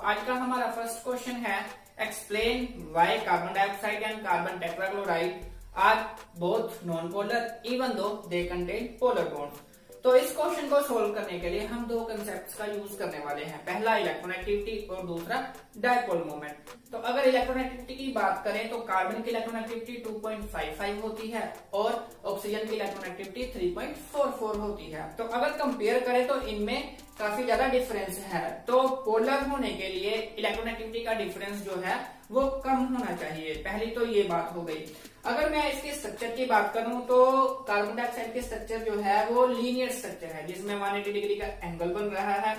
आज का हमारा फर्स्ट क्वेश्चन है explain why carbon dioxide and carbon tetrachloride are both non polar even though they contain polar bonds. तो इस question को सोल्व करने के लिए हम दो कंसेप्ट्स का यूज करने वाले हैं, पहला इलेक्ट्रोनेगेटिविटी और दूसरा डायपोल मोमेंट। तो अगर इलेक्ट्रोनेगेटिविटी की बात करें तो कार्बन की इलेक्ट्रोनेगेटिविटी 2.55 होती है और ऑक्सीजन की इलेक्ट्रोनेगेटिविटी 3.44 होती है। तो अगर कंपेयर करें तो इनमें काफी ज्यादा डिफरेंस है। तो पोलर होने के लिए इलेक्ट्रोनेगेटिविटी का डिफरेंस जो है वो कम होना चाहिए, पहली तो ये बात हो गई। अगर मैं इसके स्ट्रक्चर की बात करूं तो कार्बन डाइऑक्साइड के स्ट्रक्चर जो है वो लीनियर स्ट्रक्चर है जिसमें 180 डिग्री का एंगल बन रहा है।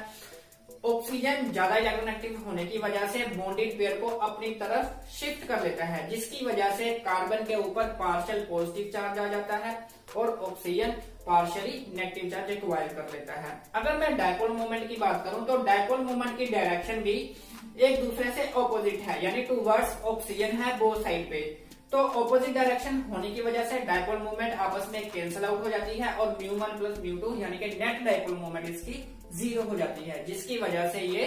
ऑक्सीजन ज्यादा इलेक्ट्रोनेगेटिव होने की वजह से बॉन्डेड पेयर को अपनी तरफ शिफ्ट कर लेता है, जिसकी वजह से कार्बन के ऊपर पार्शियल पॉजिटिव चार्ज आ जाता है और oxygen partially negative charge acquire कर लेता है। अगर मैं डायपोल मोमेंट की बात करूं तो डायपोल मोमेंट की डायरेक्शन भी एक दूसरे से ऑपोजिट है, यानी टूवर्ड्स ऑक्सीजन है बोथ साइड पे। तो ऑपोजिट डायरेक्शन होने की वजह से डायपोल मोमेंट आपस में कैंसिल आउट हो जाती है और μ1 प्लस μ2 यानी कि नेट डायपोल मोमेंट इसकी 0 हो जाती है, जिसकी वजह से ये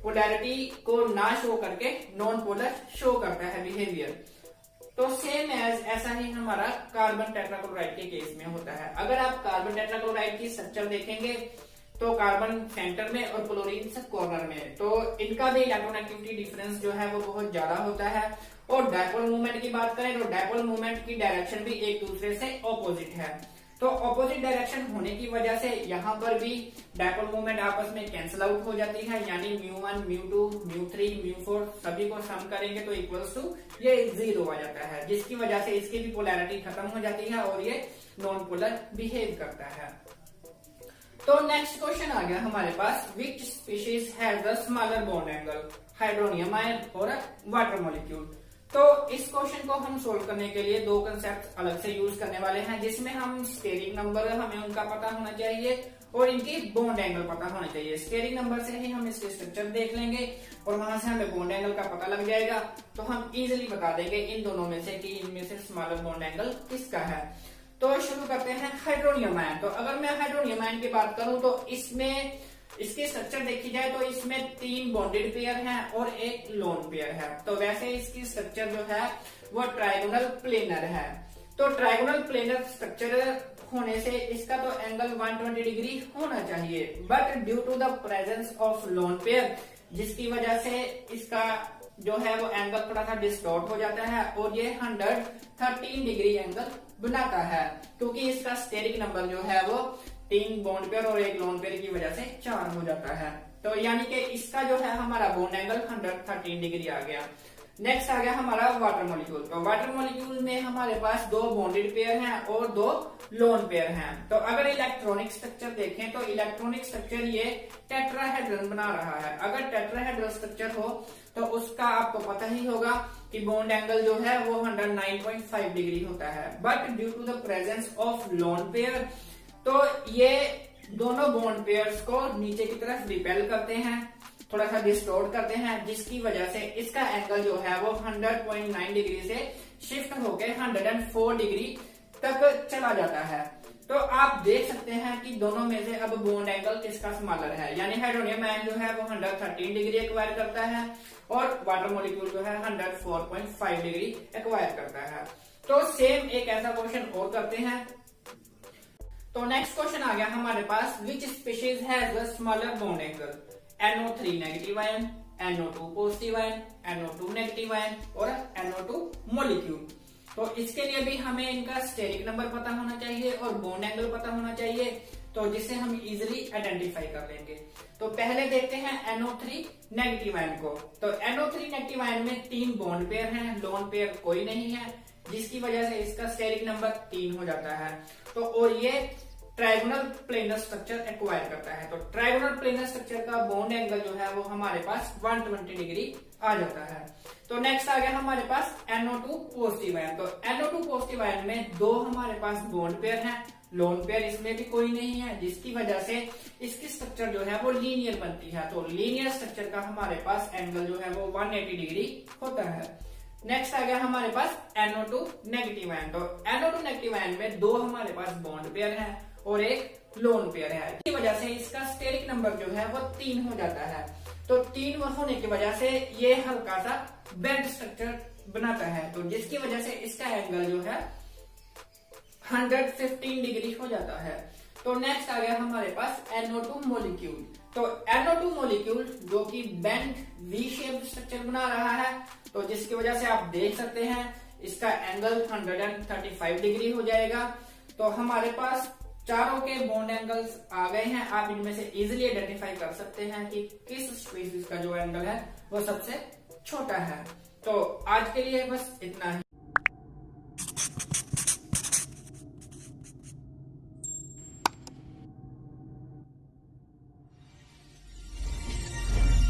पोलैरिटी को ना शो करके नॉन पोलर शो करता है बिहेवियर। तो सेम एज ऐसा ही हमारा कार्बन टेट्राक्लोराइड के केस में होता है। अगर आप कार्बन टेट्राक्लोराइड की स्ट्रक्चर देखेंगे तो कार्बन सेंटर में और क्लोरीन कॉर्नर में, तो इनका भी इलेक्ट्रोनेगेटिविटी डिफरेंस जो है वो बहुत ज्यादा होता है। और डायपोल मूवमेंट की बात करें तो डायपोल मूवमेंट की डायरेक्शन भी एक दूसरे से ऑपोजिट है। तो ऑपोजिट डायरेक्शन होने की वजह से यहाँ पर भी डायपोल मूवमेंट आपस में कैंसिल आउट हो जाती है, यानी μ1 μ2 μ3 μ4 सभी को सम करेंगे तो इक्वल्स टू ये 0 आ जाता है, जिसकी वजह से इसकी भी पोलैरिटी खत्म हो जाती है और ये नॉन पोलर बिहेव करता है। तो नेक्स्ट क्वेश्चन आ गया हमारे पास, which species has the smaller bond angle, hydronium ion और वाटर मॉलिक्यूल। तो इस क्वेश्चन को हम सोल्व करने के लिए दो कंसेप्ट अलग से यूज करने वाले हैं, जिसमें हम स्टेरिक नंबर हमें उनका पता होना चाहिए और इनकी बॉन्ड एंगल पता होना चाहिए। स्टेरिक नंबर से ही हम इसके स्ट्रक्चर देख लेंगे और वहां से हमें बॉन्ड एंगल का पता लग जाएगा, तो हम इजिली बता देंगे इन दोनों में से कि इनमें से स्मॉलर बॉन्ड एंगल किसका है। तो शुरू करते हैं हाइड्रोनियम आयन। तो अगर मैं हाइड्रोनियम आयन की बात करूं तो इसमें इसकी स्ट्रक्चर देखी जाए तो इसमें 3 बॉन्डेड पेयर हैं और एक लोन पेयर है। तो वैसे इसकी स्ट्रक्चर जो है वो ट्राइगोनल प्लेनर है। तो ट्राइगोनल प्लेनर स्ट्रक्चर होने से इसका तो एंगल 120 डिग्री होना चाहिए, but due to the presence of lone pair जिसकी वजह से इसका जो है वो एंगल थोड़ा सा डिस्टॉर्ट हो जाता है और ये 113 डिग्री एंगल बनाता है, क्योंकि इसका स्टेरिक नंबर जो है वो 3 बॉन्ड पेयर और एक लोन पेयर की वजह से 4 हो जाता है। तो यानी कि इसका जो है हमारा बॉन्ड एंगल 113 डिग्री आ गया। नेक्स्ट आ गया हमारा वाटर मॉलिक्यूल। तो वाटर मॉलिक्यूल में हमारे पास 2 बॉन्डेड पेयर हैं और 2 लोन पेयर हैं। तो अगर इलेक्ट्रॉनिक स्ट्रक्चर देखें तो इलेक्ट्रॉनिक स्ट्रक्चर ये टेट्राहेड्रल बना रहा है। अगर टेट्राहेड्रल स्ट्रक्चर हो तो उसका आपको पता ही होगा कि बॉन्ड एंगल जो है वो 109.5 डिग्री होता है, but due to the presence of lone pair तो ये दोनों बॉन्ड पेयर्स को नीचे की तरफ रिपेल करते हैं, थोड़ा सा डिस्टॉर्ट करते हैं, जिसकी वजह से इसका एंगल जो है वो 100.9 डिग्री से शिफ्ट होकर 104 डिग्री तक चला जाता है। तो आप देख सकते हैं कि दोनों में से अब बॉन्ड एंगल किसका स्मॉलर है, यानी हाइड्रोनियम आयन जो है वो 113 डिग्री एक्वायर करता है और वाटर मॉलिक्यूल जो है 104.5 डिग्री एक्वायर करता है। तो सेम एक ऐसा क्वेश्चन और करते हैं। तो नेक्स्ट क्वेश्चन आ गया हमारे पास, which species has the smaller bond angle, NO3 negative ion, NO2 positive ion, NO2 negative ion और NO2 मॉलिक्यूल। तो इसके लिए भी हमें इनका स्टेरिक नंबर पता होना चाहिए और बॉन्ड एंगल पता होना चाहिए, तो जिससे हम इजिली आइडेंटिफाई कर लेंगे। तो पहले देखते हैं NO3 नेगेटिव आयन को। तो NO3 नेगेटिव आयन में 3 बॉन्ड पेयर हैं, लोन पेयर कोई नहीं है, जिसकी वजह से इसका स्टेरिक नंबर 3 हो जाता है। तो और ये ट्राइगोनल प्लेनर स्ट्रक्चर एक्वायर करता है। तो ट्राइगोनल प्लेनर स्ट्रक्चर का बॉन्ड एंगल जो है वो हमारे पास 120 डिग्री आ जाता है। तो नेक्स्ट आ गया हमारे पास NO2 पॉजिटिव आयन। तो NO2 पॉजिटिव आयन में 2 हमारे पास बॉन्ड पेयर हैं, लोन पेयर इसमें भी कोई नहीं है, जिसकी वजह से इसकी स्ट्रक्चर जो है वो लीनियर बनती है। तो लीनियर स्ट्रक्चर का हमारे पास एंगल जो है वो 180 डिग्री होता है। नेक्स्ट आ गया हमारे पास NO2 नेगेटिव आयन। तो NO2 नेगेटिव आयन में 2 हमारे पास बॉन्ड पेयर हैं और एक लोन पेयर है, इसकी वजह से इसका स्टेरिक नंबर जो है वो 3 हो जाता है। तो 3 होने की वजह से ये हल्का सा बेंड स्ट्रक्चर बनाता है, तो जिसकी वजह से इसका एंगल जो है 115 डिग्री हो जाता है। तो नेक्स्ट आ गया हमारे पास NO2 मॉलिक्यूल। तो NO2 मॉलिक्यूल जो कि बेंड वी शेप स्ट्रक्चर बना रहा है, तो जिसकी वजह से आप देख सकते हैं इसका एंगल 135 डिग्री हो जाएगा। तो हमारे पास चारों के बॉन्ड एंगल्स आ गए हैं। आप इनमें से इजीली आइडेंटिफाई कर सकते हैं कि किस स्पीशीज का जो एंगल है वो सबसे छोटा है। तो आज के लिए बस इतना ही।